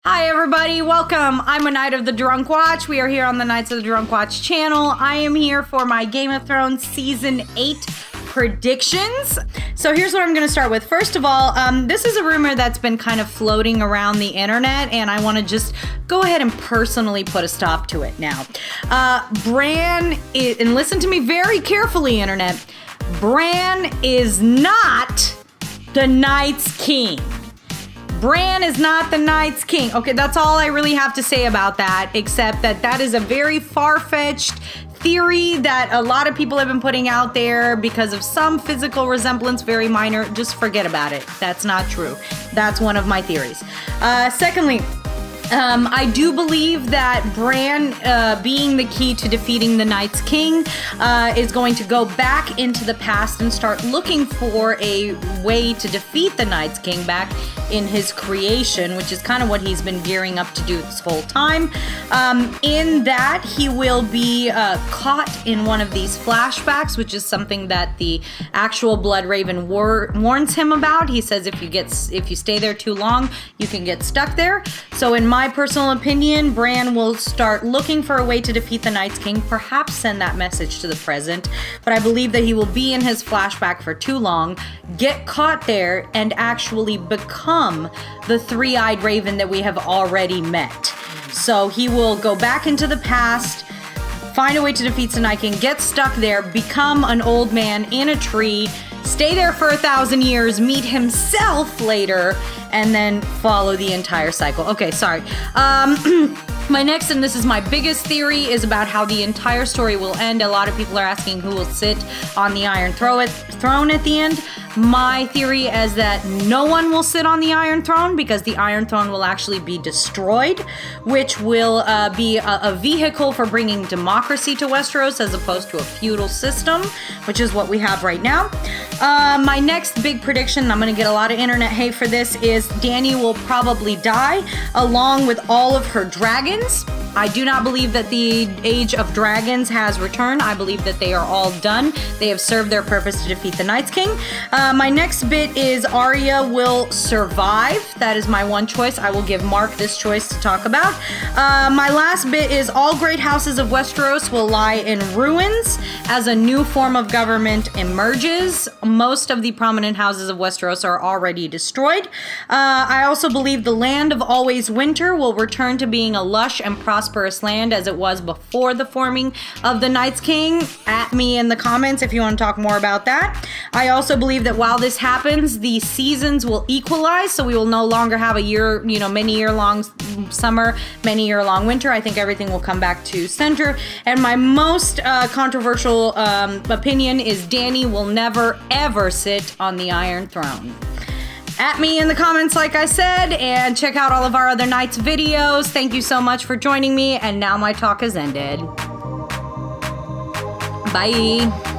Hi everybody, welcome. I'm a Knight of the Drunk Watch. We are here on the Knights of the Drunk Watch channel. I am here for my Game of Thrones Season 8 predictions. So here's what I'm going to start with. First of all, this is a rumor that's been kind of floating around the internet, and I want to just go ahead and personally put a stop to it now. Bran, and listen to me very carefully, internet, Bran is not the Night's King. Bran is not the Night's King. Okay, that's all I really have to say about that, except that that is a very far-fetched theory that a lot of people have been putting out there because of some physical resemblance, very minor. Just forget about it. That's not true. That's one of my theories. Secondly, I do believe that Bran, being the key to defeating the Night's King, is going to go back into the past and start looking for a way to defeat the Night's King back in his creation, which is kind of what he's been gearing up to do this whole time. In that, he will be caught in one of these flashbacks, which is something that the actual Bloodraven warns him about. He says if you stay there too long, you can get stuck there. So in my personal opinion, Bran will start looking for a way to defeat the Night's King, perhaps send that message to the present, but I believe that he will be in his flashback for too long, get caught there, and actually become the three-eyed raven that we have already met. So he will go back into the past, find a way to defeat the Night King, get stuck there, become an old man in a tree, stay there for 1,000 years, meet himself later, and then follow the entire cycle. Okay, sorry. My next, and this is my biggest theory, is about how the entire story will end. A lot of people are asking who will sit on the Iron Throne at the end. My theory is that no one will sit on the Iron Throne because the Iron Throne will actually be destroyed, which will be a vehicle for bringing democracy to Westeros as opposed to a feudal system, which is what we have right now. My next big prediction, I'm going to get a lot of internet hate for this, is Dany will probably die along with all of her dragons. I do not believe that the Age of Dragons has returned. I believe that they are all done. They have served their purpose to defeat the Night's King. My next bit is Arya will survive. That is my one choice. I will give Mark this choice to talk about. My last bit is all great houses of Westeros will lie in ruins as a new form of government emerges. Most of the prominent houses of Westeros are already destroyed. I also believe the land of always winter will return to being a lush and prosperous land as it was before the forming of the Night's King. At me in the comments if you want to talk more about that. I also believe that while this happens, the seasons will equalize, so we will no longer have a year, many year long summer, many year long winter. I think everything will come back to center. And my most controversial opinion is Dany will never ever sit on the Iron Throne. At me in the comments, like I said, and check out all of our other Knights videos. Thank you so much for joining me, and now my talk has ended. Bye.